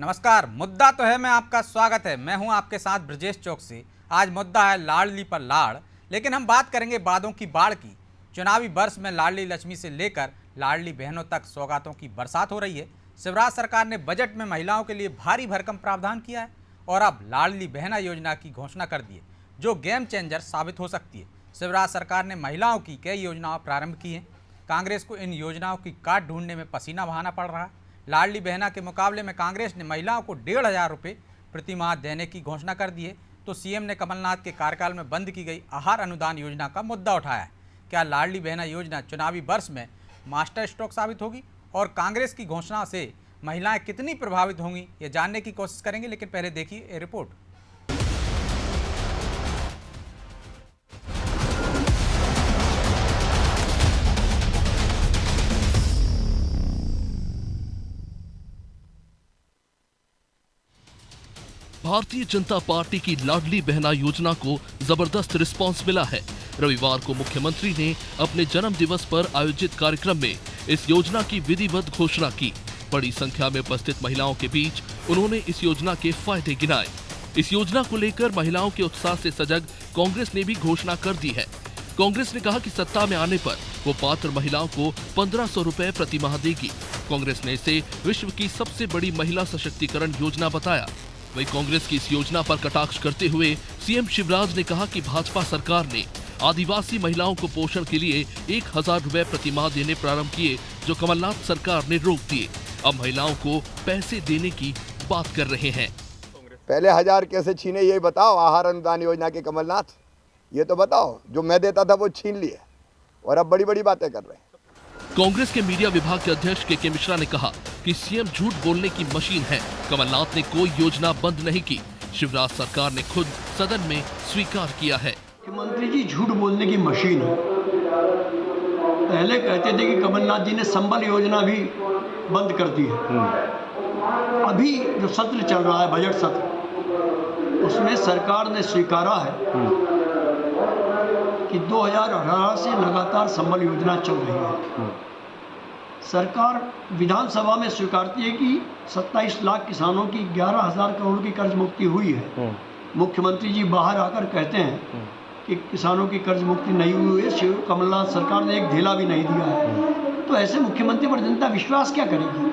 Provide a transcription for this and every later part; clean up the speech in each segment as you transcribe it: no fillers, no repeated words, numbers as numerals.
नमस्कार। मुद्दा तो है, मैं आपका स्वागत है। मैं हूं आपके साथ ब्रजेश चौकसी। आज मुद्दा है लाडली पर लाड़, लेकिन हम बात करेंगे वादों की बाढ़ की। चुनावी वर्ष में लाडली लक्ष्मी से लेकर लाडली बहनों तक सौगातों की बरसात हो रही है। शिवराज सरकार ने बजट में महिलाओं के लिए भारी भरकम प्रावधान किया है और अब लाडली बहना योजना की घोषणा कर दी है, जो गेम चेंजर साबित हो सकती है। शिवराज सरकार ने महिलाओं की कई योजनाएं प्रारंभ की हैं। कांग्रेस को इन योजनाओं की काट ढूंढने में पसीना बहाना पड़ रहा है। लाडली बहना के मुकाबले में कांग्रेस ने महिलाओं को 1,500 रुपये प्रति माह देने की घोषणा कर दी है। तो सीएम ने कमलनाथ के कार्यकाल में बंद की गई आहार अनुदान योजना का मुद्दा उठाया है। क्या लाडली बहना योजना चुनावी वर्ष में मास्टर स्ट्रोक साबित होगी और कांग्रेस की घोषणा से महिलाएं कितनी प्रभावित होंगी, ये जानने की कोशिश करेंगे। लेकिन पहले देखिए ये रिपोर्ट। भारतीय जनता पार्टी की लाडली बहना योजना को जबरदस्त रिस्पांस मिला है। रविवार को मुख्यमंत्री ने अपने जन्म दिवस पर आयोजित कार्यक्रम में इस योजना की विधिवत घोषणा की। बड़ी संख्या में उपस्थित महिलाओं के बीच उन्होंने इस योजना के फायदे गिनाए। इस योजना को लेकर महिलाओं के उत्साह से सजग कांग्रेस ने भी घोषणा कर दी है। कांग्रेस ने कहा कि सत्ता में आने पर वो पात्र महिलाओं को 1,500 रुपए प्रति माह देगी। कांग्रेस ने इसे विश्व की सबसे बड़ी महिला सशक्तिकरण योजना बताया। वही कांग्रेस की इस योजना पर कटाक्ष करते हुए सीएम शिवराज ने कहा कि भाजपा सरकार ने आदिवासी महिलाओं को पोषण के लिए 1,000 रुपए प्रति माह देने प्रारंभ किए, जो कमलनाथ सरकार ने रोक दिए। अब महिलाओं को पैसे देने की बात कर रहे हैं। पहले 1,000 कैसे छीने, ये बताओ। आहार अनुदान योजना के कमलनाथ, ये तो बताओ। जो मैं देता था वो छीन लिए और अब बड़ी बड़ी बातें कर रहे हैं। कांग्रेस के मीडिया विभाग के अध्यक्ष के मिश्रा ने कहा कि सीएम झूठ बोलने की मशीन है। कमलनाथ ने कोई योजना बंद नहीं की। शिवराज सरकार ने खुद सदन में स्वीकार किया है। मुख्यमंत्री जी झूठ बोलने की मशीन है। पहले कहते थे कि कमलनाथ जी ने संबल योजना भी बंद कर दी है। अभी जो सत्र चल रहा है, बजट सत्र, उसमें सरकार ने स्वीकारा है कि 2018 से लगातार संबल योजना चल रही है। सरकार विधानसभा में स्वीकारती है कि 27 लाख किसानों की 11,000 करोड़ की कर्ज मुक्ति हुई है। मुख्यमंत्री जी बाहर आकर कहते हैं कि किसानों की कर्ज मुक्ति नहीं हुई है। कमलनाथ सरकार ने एक ढीला भी नहीं दिया है। तो ऐसे मुख्यमंत्री पर जनता विश्वास क्या करेगी?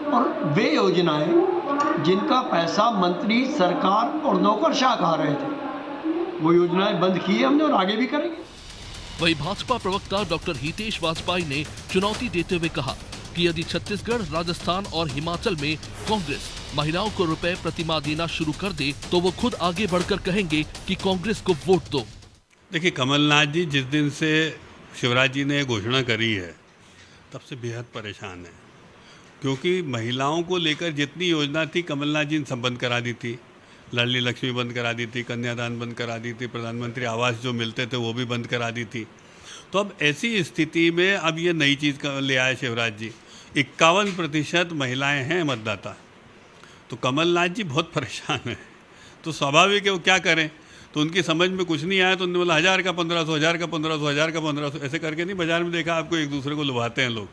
और वे योजनाएं जिनका पैसा मंत्री, सरकार और नौकरशाह खा रहे थे, वो योजनाएं बंद की है हमने और आगे भी करेंगे। वही भाजपा प्रवक्ता डॉक्टर हितेश वाजपेयी ने चुनौती देते हुए कहा कि यदि छत्तीसगढ़, राजस्थान और हिमाचल में कांग्रेस महिलाओं को रुपए प्रति माह देना शुरू कर दे तो वो खुद आगे बढ़कर कहेंगे कि कांग्रेस को वोट दो। देखिए, कमलनाथ जी जिस दिन से शिवराज जी ने घोषणा करी है तब से बेहद परेशान है, क्योंकि महिलाओं को लेकर जितनी योजना थी कमलनाथ जी ने सब बंद करा दी थी। लाडली लक्ष्मी बंद करा दी थी, कन्यादान बंद करा दी थी, प्रधानमंत्री आवास जो मिलते थे वो भी बंद करा दी थी। तो अब ऐसी स्थिति में अब ये नई चीज़ ले आए शिवराज जी। 51% महिलाएं हैं मतदाता। तो कमलनाथ जी बहुत परेशान है। तो स्वाभाविक है वो क्या करें। तो उनकी समझ में कुछ नहीं आया तो उन्होंने बोला 1,000 का 1,500, 1,000 का 1,500, 1,000 का 1,500, ऐसे करके नहीं। बाजार में देखा आपको, एक दूसरे को लुभाते हैं लोग।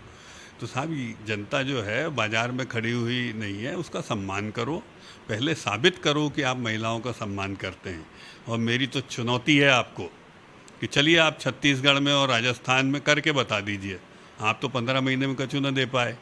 तो साहब, जनता जो है बाजार में खड़ी हुई नहीं है, उसका सम्मान करो। पहले साबित करो कि आप महिलाओं का सम्मान करते हैं। और मेरी तो चुनौती है आपको कि चलिए आप छत्तीसगढ़ में और राजस्थान में करके बता दीजिए। आप तो 15 महीने में कछु न दे पाए।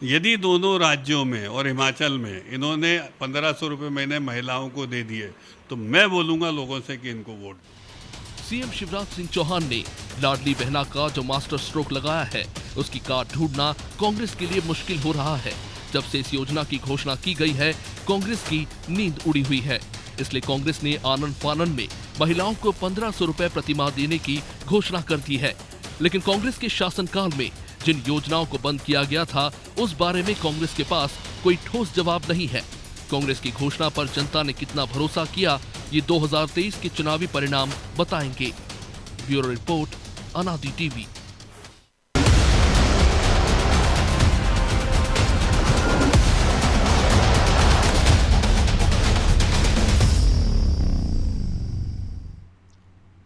यदि दोनों राज्यों में और हिमाचल में इन्होंने 1,500 रुपये महीने महिलाओं को दे दिए तो मैं बोलूँगा लोगों से कि इनको वोट दो। सीएम शिवराज सिंह चौहान ने लाडली बहना का जो मास्टर स्ट्रोक लगाया है, उसकी काट ढूंढना कांग्रेस के लिए मुश्किल हो रहा है। जब से इस योजना की घोषणा की गई है, कांग्रेस की नींद उड़ी हुई है। इसलिए कांग्रेस ने आनन फानन में महिलाओं को 1,500 रुपए प्रति माह देने की घोषणा कर दी है। लेकिन कांग्रेस के शासनकाल में जिन योजनाओं को बंद किया गया था, उस बारे में कांग्रेस के पास कोई ठोस जवाब नहीं है। कांग्रेस की घोषणा पर जनता ने कितना भरोसा किया, ये 2023 के चुनावी परिणाम बताएंगे। ब्यूरो रिपोर्ट, अनादि टीवी।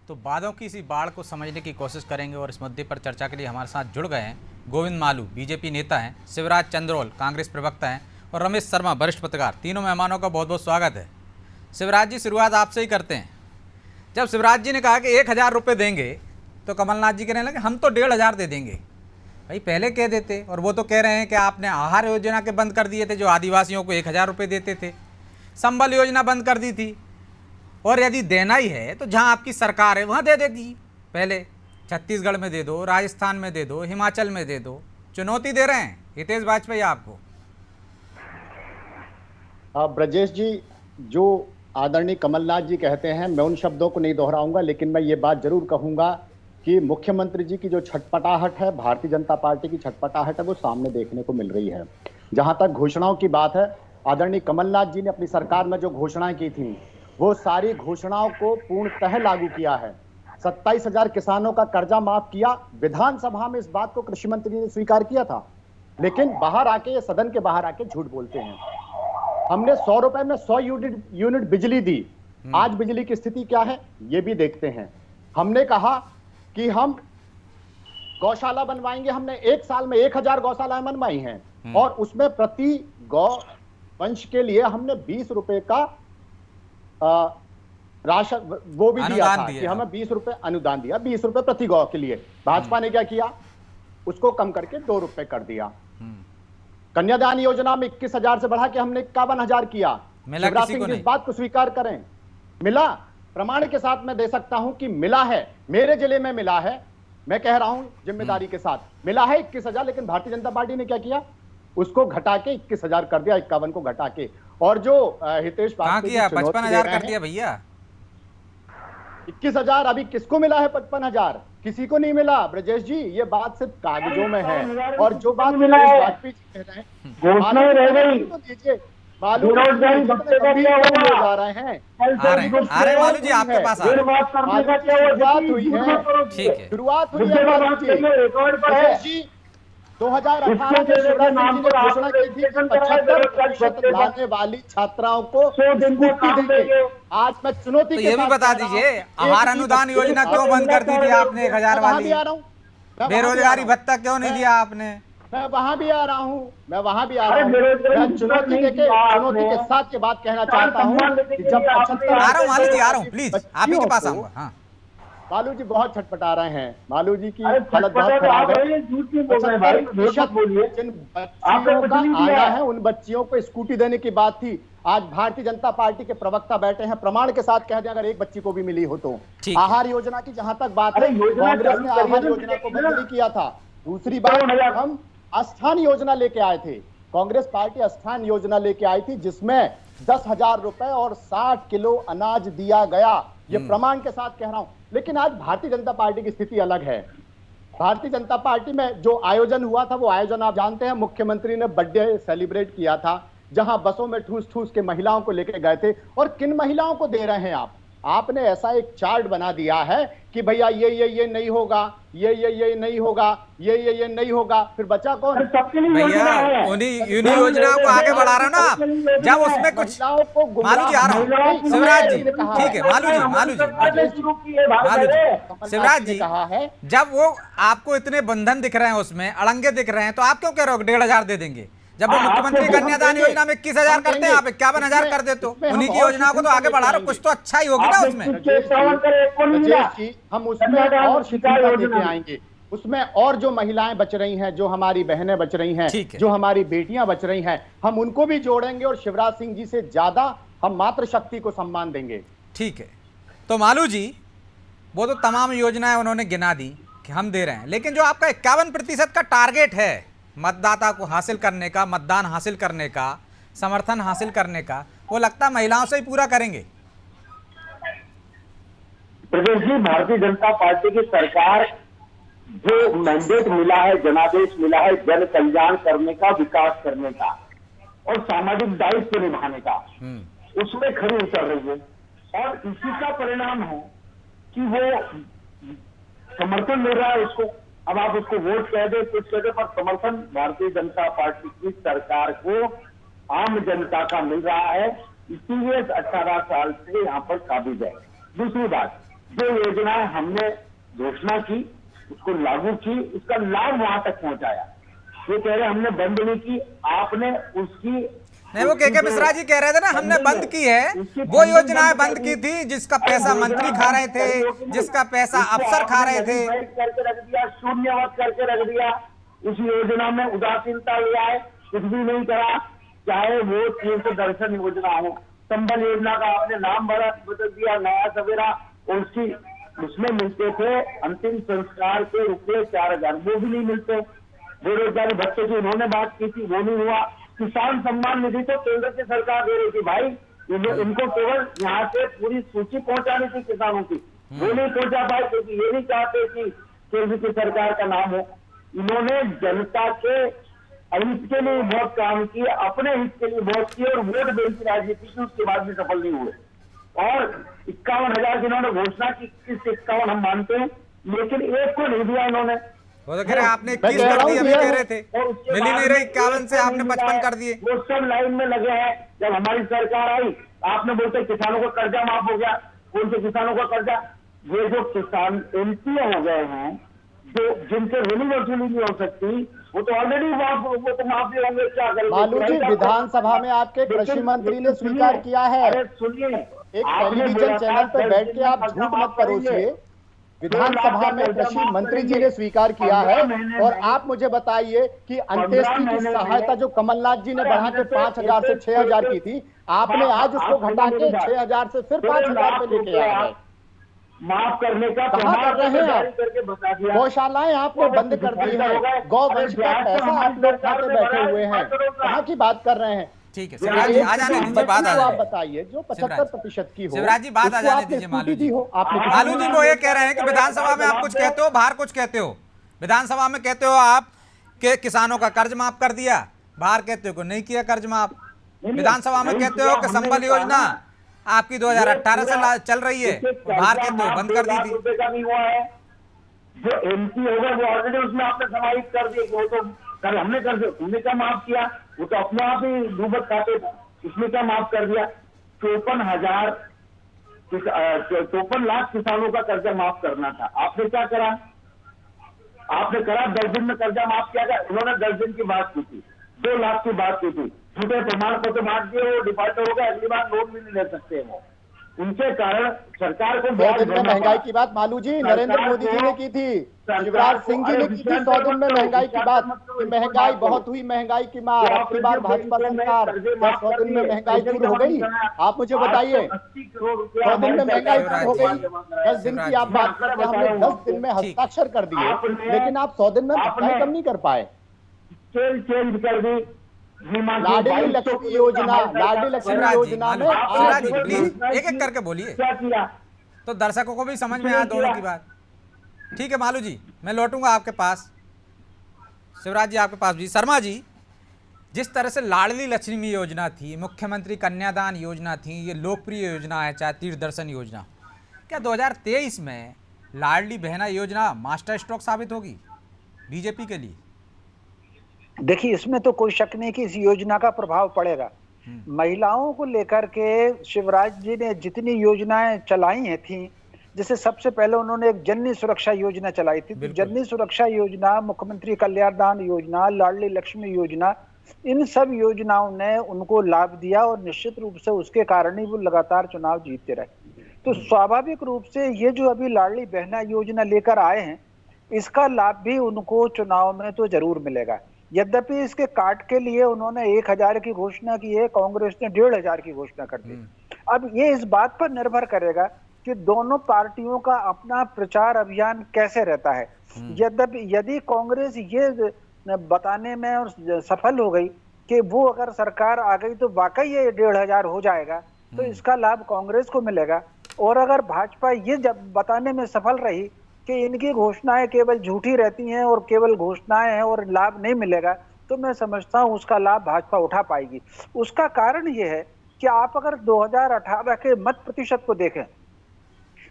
तो वादों की इसी बाढ़ को समझने की कोशिश करेंगे और इस मुद्दे पर चर्चा के लिए हमारे साथ जुड़ गए हैं गोविंद मालू, बीजेपी नेता हैं, शिवराज चंद्रोल, कांग्रेस प्रवक्ता हैं, और रमेश शर्मा, वरिष्ठ पत्रकार। तीनों मेहमानों का बहुत बहुत स्वागत है। शिवराज जी, शुरुआत आपसे ही करते हैं। जब शिवराज जी ने कहा कि 1000 रुपये देंगे तो कमलनाथ जी कहने लगे हम तो 1500 दे देंगे। भाई पहले कह देते, और वो तो कह रहे हैं कि आपने आहार योजना के बंद कर दिए थे जो आदिवासियों को 1000 रुपये देते थे, संबल योजना बंद कर दी थी, और यदि देना ही है तो जहां आपकी सरकार है वहां दे देती। पहले छत्तीसगढ़ में दे दो, राजस्थान में दे दो, हिमाचल में दे दो। चुनौती दे रहे हैं हितेश वाजपेयी आपको। ब्रजेश जी, जो आदरणीय कमलनाथ जी कहते हैं, मैं उन शब्दों को नहीं दोहराऊंगा, लेकिन मैं ये बात जरूर कहूंगा कि मुख्यमंत्री जी की जो छटपटाहट है, भारतीय जनता पार्टी की छटपटाहट है, वो सामने देखने को मिल रही है। जहां तक घोषणाओं की बात है, आदरणीय कमलनाथ जी ने अपनी सरकार में जो घोषणाएं की थी वो सारी घोषणाओं को पूर्णतः लागू किया है। 27,000 किसानों का कर्जा माफ किया। विधानसभा में इस बात को कृषि मंत्री ने स्वीकार किया था, लेकिन बाहर आके, सदन के बाहर आके झूठ बोलते हैं। हमने 100 रुपए में 100 यूनिट बिजली दी। आज बिजली की स्थिति क्या है ये भी देखते हैं। हमने कहा कि हम गौशाला बनवाएंगे, हमने 1 साल में 1000 गौशालाएं बनवाई हैं, और उसमें प्रति गौ वंश के लिए हमने 20 रुपए का राशन वो भी दिया था कि हमें 20 रुपए अनुदान दिया, 20 रुपए प्रति गौ के लिए। भाजपा ने क्या किया, उसको कम करके 2 रुपए कर दिया। कन्यादान योजना में 21,000 से बढ़ा के हमने 51,000 किया। शिवराज सिंह इस बात को स्वीकार करें, मिला, प्रमाण के साथ मैं दे सकता हूं कि मिला है, मेरे जिले में मिला है। मैं कह रहा हूं जिम्मेदारी के साथ, मिला है 21,000, लेकिन भारतीय जनता पार्टी ने क्या किया, उसको घटा के 21,000 कर दिया, 51 को घटा के। और जो हितेश कहां किया, 55,000 कर दिया भैया। 21,000 अभी किसको मिला है? 55,000 किसी को नहीं मिला ब्रजेश जी, ये बात सिर्फ कागजों में है। और जो बात वाजपेयी जी कह रहे हैं, घोषणा रह गई तो दीजिए। मालूम जा रहे हैं, मालू जी आपके पास आ शुरुआत हुई है, ठीक है, शुरुआत हुई है ब्रजेश जी। 2018 में शिवराज सिंह जी ने घोषणा की थी कि 75% लाने वाली छात्राओं को स्कूटी देंगे। आज मैं चुनौती तो ये भी बता दीजिए, आहार अनुदान योजना क्यों बंद कर दी थी आपने 1000 वाली? बेरोजगारी भत्ता क्यों नहीं दिया आपने? मैं वहां भी आ रहा हूँ, मैं चुनौती के साथ ये बात कहना चाहता हूँ कि जब 75 आ रहा हूँ प्लीज, आप ही के पास आऊंगा। हाँ, मालू जी बहुत छटपटा रहे हैं, मालू जी की हालत बहुत खराब है। 75% जिन बच्चियों का आया है, उन बच्चियों को स्कूटी देने की बात थी। आज भारतीय जनता पार्टी के प्रवक्ता बैठे हैं, प्रमाण के साथ कह दें अगर एक बच्ची को भी मिली हो तो। आहार योजना की जहां तक बात है, कांग्रेस ने आहार योजना को बंद नहीं किया था। दूसरी बात, हम अस्थान योजना लेके आए थे, कांग्रेस पार्टी अस्थान योजना लेके आई थी, जिसमें 10,000 रुपए और 60 किलो अनाज दिया गया। ये प्रमाण के साथ कह रहा हूं। लेकिन आज भारतीय जनता पार्टी की स्थिति अलग है। भारतीय जनता पार्टी में जो आयोजन हुआ था, वो आयोजन आप जानते हैं, मुख्यमंत्री ने बर्थडे सेलिब्रेट किया था, जहां बसों में ठूस ठूस के महिलाओं को लेके गए थे। और किन महिलाओं को दे रहे हैं आप? आपने ऐसा एक चार्ट बना दिया है कि भैया ये नहीं होगा, ये नहीं होगा, ये नहीं होगा, फिर बचा कौन? भैया उन्हीं योजनाओं को आगे बढ़ा रहा ना आप। जब उसमें कुछ मालू जी आ रहा हूँ, शिवराज जी ठीक है, मालू जी शिवराज जी कहा है, जब वो आपको इतने बंधन दिख रहे हैं, उसमें अड़ंगे दिख रहे हैं, तो आप क्यों कह रहे हो 1,500 दे देंगे? जब वो मुख्यमंत्री कन्यादान योजना में 21,000 करते हैं, आप 51,000 कर देते हो। उन्हीं की योजनाओं को तो आगे बढ़ा रहे हो, कुछ तो अच्छा ही होगी ना उसमें। हम उसमें और शिथिलता लेके आएंगे, उसमें और जो महिलाएं बच रही हैं, जो हमारी बहनें बच रही हैं, जो हमारी बेटियां बच रही हैं, हम उनको भी जोड़ेंगे। और शिवराज सिंह जी से ज्यादा हम मातृशक्ति को सम्मान देंगे। ठीक है, तो मालू जी वो तो तमाम योजनाएं उन्होंने गिना दी कि हम दे रहे हैं, लेकिन जो आपका 51% का टारगेट है मतदाता को हासिल करने का, मतदान हासिल करने का, समर्थन हासिल करने का, वो लगता है महिलाओं से ही पूरा करेंगे। प्रदेश जी, भारतीय जनता पार्टी की सरकार जो मैंडेट मिला है, जनादेश मिला है जन कल्याण करने का, विकास करने का और सामाजिक दायित्व निभाने का, उसमें खरी उतर रही है। और इसी का परिणाम है कि वो समर्थन मिल रहा है उसको। अब आप उसको वोट कह दे, कुछ कह दे, पर समर्थन भारतीय जनता पार्टी की सरकार को आम जनता का मिल रहा है। इसीलिए 18 साल से यहाँ पर काबिज है। दूसरी बात, जो योजनाएं हमने घोषणा की उसको लागू की, उसका लाभ वहां तक पहुंचाया। ये कह रहे हमने बंद नहीं की, आपने उसकी नहीं, वो के मिश्रा जी कह रहे थे ना हमने बंद की है, वो योजनाएं बंद की थी जिसका पैसा मंत्री खा रहे थे, जिसका पैसा अफसर खा रहे थे। करके रख दिया, शून्यवत करके रख दिया, उस योजना में उदासीनता ले आए, कुछ भी नहीं करा। चाहे वो तीर्थ दर्शन योजना हो, संबल योजना का आपने नाम बदल दिया, नया सवेरा, और उसमें मिलते थे अंतिम संस्कार के रुपये 4,000, वो भी नहीं मिलते। बेरोजगारी भत्ते की उन्होंने बात की थी, वो नहीं हुआ। किसान सम्मान निधि तो केंद्र की सरकार दे रही थी भाई, इनको केवल यहाँ से पूरी सूची पहुंचानी थी किसानों की, वो नहीं पहुंचा पाए क्योंकि ये नहीं चाहते कि केंद्र की सरकार का नाम हो। इन्होंने जनता के हित के लिए बहुत काम किए, अपने हित के लिए बहुत किए, और वोट बैंक की राजनीति की उसके बाद भी सफल नहीं हुए। और 51,000 की इन्होंने घोषणा की, 51 हम मानते हैं, लेकिन एक को नहीं दिया इन्होंने। वो तो कह रहे आपने 21 कर दिए, अभी कह रहे थे मिल ही नहीं रही, 51 से आपने 55 कर दिए। वो सब लाइन में लगे हैं। जब हमारी सरकार आई, आपने बोलते किसानों का कर्जा माफ हो गया, कौन से किसानों का कर्जा? ये जो किसान एमपी हो गए हैं, जो जिनसे ऋण वसूली नहीं हो सकती, वो तो ऑलरेडी वो तो माफ भी होंगे। क्या करेंगे? मालू जी, विधानसभा में आपके कृषि मंत्री ने स्वीकार किया है। अरे सुनिए, एक टेलीविजन चैनल पर बैठ के आप झूठ मत परोसिए। विधानसभा में कृषि मंत्री जी ने स्वीकार किया है, और आप मुझे बताइए कि अंत्येष्टि की सहायता जो कमलनाथ जी ने बढ़ा के 5,000 से 6,000 की थी, आपने आज उसको घटा के 6,000 से फिर 5,000 पे लेके आए हैं। माफ करने का कहाँ कर रहे हैं आप? करके बता दिया। गौशालाएं आपने बंद कर दी है, गौवंश का पैसा आप लोग खाते बैठे हुए हैं, कहाँ की बात कर रहे हैं? ठीक है शिवराज जी, आ जाने दीजिए, बात आ आप जाए। बताइए जो 75% की हो, शिवराज जी बात आ जाने दीजिए। मालू जी मालू जी वो ये कह रहे हैं कि विधानसभा में आप कुछ कहते हो, बाहर कुछ कहते हो। विधानसभा में कहते हो आप कि किसानों का कर्ज माफ कर दिया, बाहर कहते हो कि नहीं किया कर्ज माफ। विधानसभा में कहते हो कि संबल योजना आपकी 2018 से चल रही है, बाहर कहते हो बंद कर दी थी। जो एमपी होगा वो ऑलरेडी उसमें आपने समाहित कर दिए, वो तो कल हमने कर दिया, तुमने क्या माफ किया? वो तो अपने आप ही डूबत खाते था, उसमें क्या माफ कर दिया? 54 लाख किसानों का कर्जा माफ करना था, आपने क्या करा? आपने करा 10 दिन में कर्जा माफ किया था। उन्होंने 10 दिन की बात की थी, 2 लाख की बात की थी, झूठे प्रमाण पत्र बांट दिए, वो डिफॉल्टर हो गए, अगली बार लोन भी नहीं ले सकते वो। उनके कारण सरकार को 100 दिन में महंगाई की बात मालू जी नरेंद्र मोदी जी ने की थी, शिवराज सिंह जी ने की थी 100 दिन में महंगाई की बात, कि महंगाई बहुत हुई, महंगाई की मार। अब की बार भाजपा सरकार 100 दिन में महंगाई दूर हो गई? आप मुझे बताइए, 100 दिन में महंगाई दूर हो गई? 10 दिन की आप बात करते हैं, हमने 10 दिन में हस्ताक्षर कर दिए, लेकिन आप 100 दिन में महंगाई कम नहीं कर पाए। चेंज कर दी लाडली लक्ष्मी योजना, लाडली लक्ष्मी योजना में शिवराज जी प्लीज एक एक करके बोलिए, क्या किया? तो दर्शकों को भी समझ में आया दोनों की बात। ठीक है मालू जी, मैं लौटूंगा आपके पास, शिवराज जी आपके पास भी। शर्मा जी, जिस तरह से लाडली लक्ष्मी योजना थी, मुख्यमंत्री कन्यादान योजना थी, ये लोकप्रिय योजना है, चाहे तीर्थ दर्शन योजना, क्या 2023 में लाडली बहना योजना मास्टर स्ट्रोक साबित होगी बीजेपी के लिए? देखिए, इसमें तो कोई शक नहीं कि इस योजना का प्रभाव पड़ेगा। महिलाओं को लेकर के शिवराज जी ने जितनी योजनाएं चलाई थी, जैसे सबसे पहले उन्होंने एक जननी सुरक्षा योजना चलाई थी, तो जननी सुरक्षा योजना, मुख्यमंत्री कन्यादान योजना, लाडली लक्ष्मी योजना, इन सब योजनाओं ने उनको लाभ दिया, और निश्चित रूप से उसके कारण ही वो लगातार चुनाव जीतते रहे। तो स्वाभाविक रूप से ये जो अभी लाडली बहना योजना लेकर आए हैं, इसका लाभ भी उनको चुनाव में तो जरूर मिलेगा। यद्यपि इसके काट के लिए उन्होंने 1,000 की घोषणा की है, कांग्रेस ने 1,500 की घोषणा कर दी। अब ये इस बात पर निर्भर करेगा कि दोनों पार्टियों का अपना प्रचार अभियान कैसे रहता है। यदि कांग्रेस ये बताने में और सफल हो गई कि वो अगर सरकार आ गई तो वाकई ये 1,500 हो जाएगा, तो इसका लाभ कांग्रेस को मिलेगा। और अगर भाजपा ये जब बताने में सफल रही कि इनकी घोषणाएं केवल झूठी रहती हैं और केवल घोषणाएं हैं और लाभ नहीं मिलेगा, तो मैं समझता हूं उसका लाभ भाजपा उठा पाएगी। उसका कारण ये है कि आप अगर 2018 के मत प्रतिशत को देखें,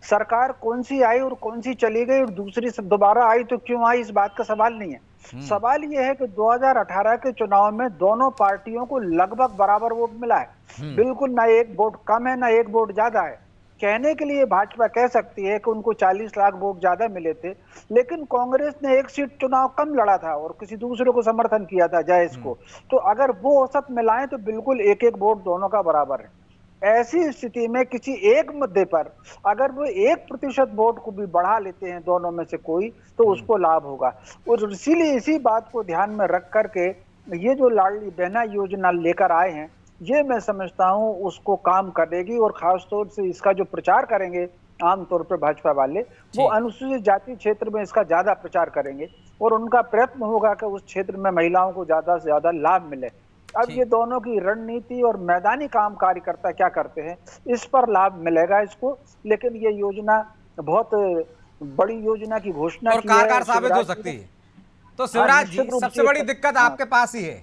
सरकार कौन सी आई और कौन सी चली गई और दूसरी दोबारा आई तो क्यों आई, इस बात का सवाल नहीं है। सवाल ये है कि 2018 के चुनाव में दोनों पार्टियों को लगभग बराबर वोट मिला है, बिल्कुल ना एक वोट कम है ना एक वोट ज्यादा है। कहने के लिए भाजपा कह सकती है कि उनको 40 लाख वोट ज्यादा मिले थे, लेकिन कांग्रेस ने 1 सीट चुनाव कम लड़ा था और किसी दूसरे को समर्थन किया था जायज को। तो अगर वो औसत मिलाएं तो बिल्कुल एक एक वोट दोनों का बराबर है। ऐसी स्थिति में किसी एक मुद्दे पर अगर वो 1% वोट को भी बढ़ा लेते हैं दोनों में से कोई, तो उसको लाभ होगा। और इसीलिए इसी बात को ध्यान में रख करके ये जो लाडली बहना योजना लेकर आए हैं, ये मैं समझता हूं उसको काम करेगी। और खासतौर से इसका जो प्रचार करेंगे आमतौर पर भाजपा वाले, वो अनुसूचित जाति क्षेत्र में इसका ज्यादा प्रचार करेंगे और उनका प्रयत्न होगा कि उस क्षेत्र में महिलाओं को ज्यादा से ज्यादा लाभ मिले। अब ये दोनों की रणनीति और मैदानी काम कार्यकर्ता क्या करते हैं, इस पर लाभ मिलेगा इसको। लेकिन ये योजना बहुत बड़ी योजना की घोषणा और कारगर साबित हो सकती है। तो शिवराज जी, सबसे बड़ी दिक्कत आपके पास ही है,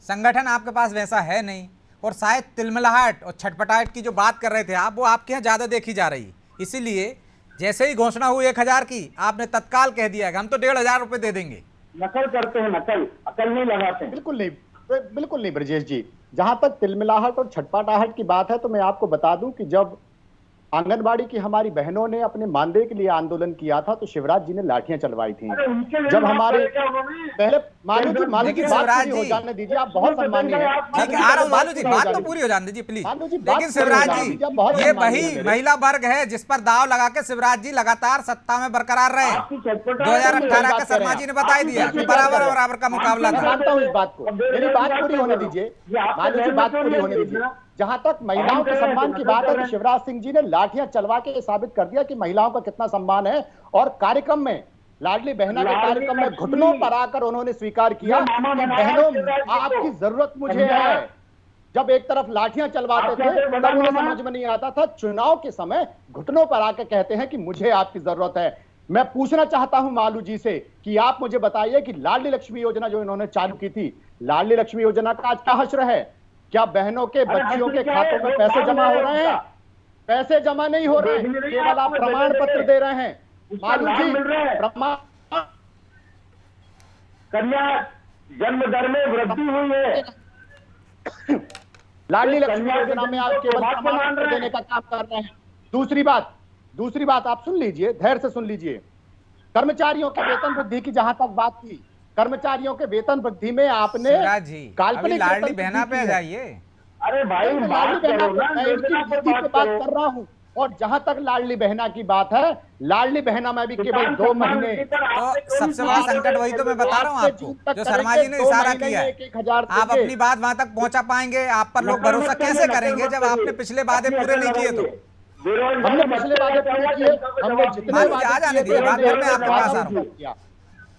संगठन आपके पास वैसा है नहीं, और शायद तिलमिलाहट और छटपटाहट की जो बात कर रहे थे आप, वो आपके यहाँ ज्यादा देखी जा रही है। इसीलिए जैसे ही घोषणा हुई 1000 की, आपने तत्काल कह दिया कि हम तो 1500 रुपए दे देंगे। नकल करते हैं, नकल, अकल नहीं लगाते। बिल्कुल नहीं ब्रजेश जी। जहां तक तिलमिलाहट और छटपटाहट की बात है, तो मैं आपको बता दूं कि जब आंगनबाड़ी की हमारी बहनों ने अपने मानदेय के लिए आंदोलन किया था, तो शिवराज जी ने लाठियां चलवाई थी। जब हमारे पहले मालू जी बात पूरी हो जाने दीजिए, आप बहुत सम्मानीय हैं। ठीक है, आ रहा हूं मालू जी, बात तो पूरी हो जाने दीजिए प्लीज। लेकिन शिवराज जी, ये वही महिला वर्ग है जिस पर दाव लगा के शिवराज जी लगातार सत्ता में बरकरार रहे। 2018 के शर्मा जी ने बता दिया कि बराबर बराबर का मुकाबला था। मानता हूँ इस बात को, मेरी बात पूरी होने दीजिए, मालू जी बात पूरी होने दीजिए। जहां तक महिलाओं के सम्मान की बात है, तो शिवराज सिंह जी ने लाठियां चलवा के साबित कर दिया कि महिलाओं का कितना सम्मान है। और कार्यक्रम में, लाडली बहना के कार्यक्रम में घुटनों पर आकर उन्होंने स्वीकार किया कि बहनों आपकी जरूरत मुझे है। जब एक तरफ लाठियां चलवाते थे तब उन्हें समझ में नहीं आता था, चुनाव के समय घुटनों पर आकर कहते हैं कि मुझे आपकी जरूरत है। मैं पूछना चाहता हूं मालू जी से कि आप मुझे बताइए कि लाडली लक्ष्मी योजना जो इन्होंने चालू की थी, लाडली लक्ष्मी योजना का आज क्या हश्र है? क्या बहनों के बच्चियों के खातों में पैसे जमा हो रहे हैं? पैसे जमा नहीं हो रहे, केवल आप प्रमाण पत्र दे रहे हैं। मालू जी, प्रमाण कन्या जन्म दर में वृद्धि हुई है। लाडली लक्ष्मी योजना में आप केवल प्रमाण पत्र देने का काम कर रहे हैं। दूसरी बात आप सुन लीजिए, धैर्य से सुन लीजिए। कर्मचारियों के वेतन वृद्धि की जहां तक बात की, कर्मचारियों के वेतन वृद्धि में आपने काल्पनिक लाडली बहना पे जाइए। अरे भाई, लाडली बहना मैं इसकी वृद्धि की बात कर रहा हूं। और जहां तक लाडली बहना की बात है, लाडली बहना में भी केवल 2 महीने। तो सबसे बड़ा संकट वही तो मैं बता रहा हूं आपको, जो शर्मा जी ने इशारा किया है। आप अपनी बात वहां तक पहुंचा पाएंगे? आप पर लोग भरोसा कैसे करेंगे जब आपने पिछले वादे पूरे नहीं किए? तो हमने पिछले वादे पूरे किए, हमने जितने आ जाने दिए, बात फिर मैं आपके पास आ रहा हूं।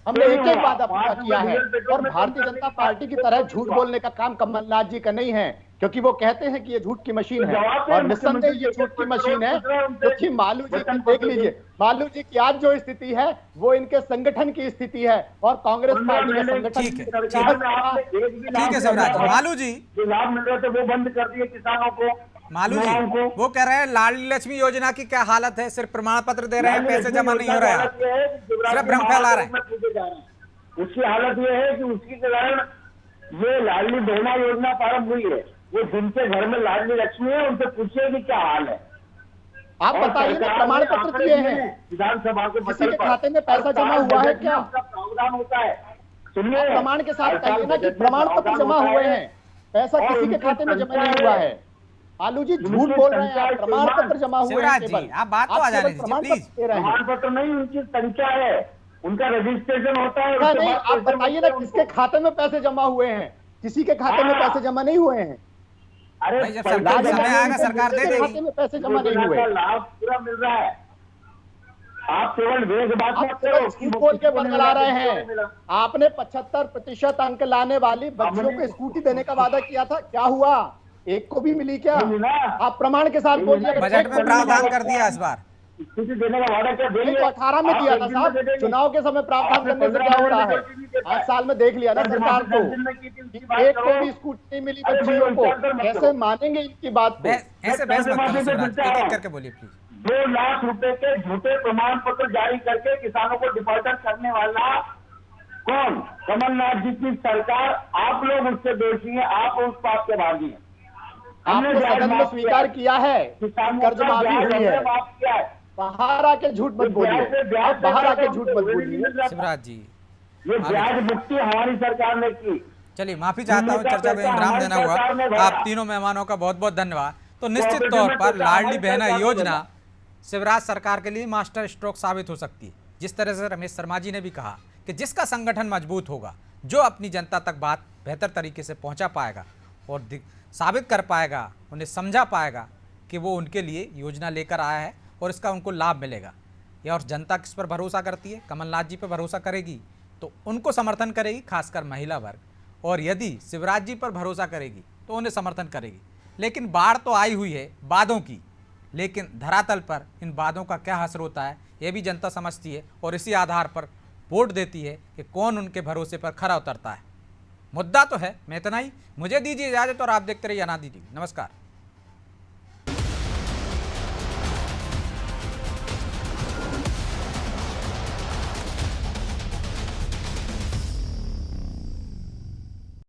हमने एक एक वादा पूरा किया है। और भारतीय जनता पार्टी की तरह झूठ बोलने का काम कमलनाथ जी का नहीं है, क्योंकि वो कहते हैं कि ये झूठ की मशीन है, और निस्संदेह ये झूठ की मशीन है। क्योंकि मालू जी की देख लीजिए, मालू जी की आज जो स्थिति है वो इनके संगठन की स्थिति है, और कांग्रेस पार्टी के संगठन। ठीक है शिवराज, मालू जी जो लाभ मिल रहे थे वो बंद कर दिए किसानों को। मालू जी वो कह रहे हैं लाडली लक्ष्मी योजना की क्या हालत है, सिर्फ प्रमाण पत्र दे रहे हैं, पैसे जमा नहीं हो रहे हैं, सिर्फ भ्रम फैला रहे हैं। उसकी हालत ये है कि उसके कारण ये लाडली बहना योजना प्रारंभ हुई है। वो जिनके घर में लाडली लक्ष्मी है उनसे पूछिए कि क्या हाल है। आप बताइए ना, प्रमाण पत्र किए हैं विधानसभा के किसी के खाते में पैसा जमा हुआ है क्या? प्रावधान होता है, सुनिए, प्रमाण के साथ कहिए ना कि प्रमाण पत्र जमा हुए हैं, पैसा किसी के खाते में जमा नहीं हुआ है। आलू जी झूठ बोल रहे हैं, प्रमाण पत्र जमा हुए हैं केवल। आप बात तो आ जाने दीजिए प्लीज। प्रमाण पत्र नहीं, उनकी संख्या है, उनका रजिस्ट्रेशन होता है। नहीं, आप बताइए ना किसके खाते में पैसे जमा हुए हैं? किसी के खाते में पैसे जमा नहीं हुए हैं। अरे जब सरकार समय आएगा सरकार दे देगी। खाते में पैसे जमा नहीं हुए, लाभ पूरा मिल रहा है। आप केवल वेग बात झूठ बोल के बदला रहे हैं। आपने 75% अंक लाने वाली बच्चियों को स्कूटी देने का वादा किया था, क्या हुआ? एक को भी मिली क्या? आप प्रमाण के साथ बोलिए। बजट में प्रावधान कर दिया इस बार स्कूटी देने का वादा क्या? 18 में दिया था साहब, चुनाव के समय प्रावधान करने से क्या हो रहा है? 8 साल में देख लिया ना सरकार को, एक को भी स्कूटी नहीं मिली बच्चियों को। कैसे मानेंगे इनकी बात को? ऐसे बहस मत कीजिए, एक-एक करके बोलिए प्लीज। 2 लाख रुपए के झूठे प्रमाण पत्र जारी करके किसानों को डिफॉल्टर करने वाला कौन? कमलनाथ जी की सरकार। आप लोग उससे दोषी हैं, आप उस बात के भागी हैं। आपने सदन में स्वीकार किया है किसानों कर्ज का माफी ब्याज हुई है। हमने माफ किया है। बाहर आके झूठ मत बोलिए, आप बाहर आके झूठ मत बोलिए। शिवराज जी, ये ब्याज मुक्ति हमारी सरकार ने की। चलिए माफी चाहता हूँ, चर्चा को विराम देना हुआ। आप तीनों मेहमानों का बहुत बहुत धन्यवाद। तो निश्चित तौर पर लाडली बहना योजना शिवराज सरकार के लिए मास्टर स्ट्रोक साबित हो सकती है। जिस तरह से रमेश शर्मा जी ने भी कहा कि जिसका संगठन मजबूत होगा, जो अपनी जनता तक बात बेहतर तरीके से पहुंचा पाएगा और साबित कर पाएगा, उन्हें समझा पाएगा कि वो उनके लिए योजना लेकर आया है और इसका उनको लाभ मिलेगा। या और जनता किस पर भरोसा करती है? कमलनाथ जी पर भरोसा करेगी तो उनको समर्थन करेगी, खासकर महिला वर्ग। और यदि शिवराज जी पर भरोसा करेगी तो उन्हें समर्थन करेगी। लेकिन बाढ़ तो आई हुई है वादों की, लेकिन धरातल पर इन वादों का क्या असर होता है ये भी जनता समझती है और इसी आधार पर वोट देती है कि कौन उनके भरोसे पर खरा उतरता है। मुद्दा तो है। मैं इतना ही, मुझे दीजिए इजाज़त और आप देखते रहिए अनादि टीवी। नमस्कार।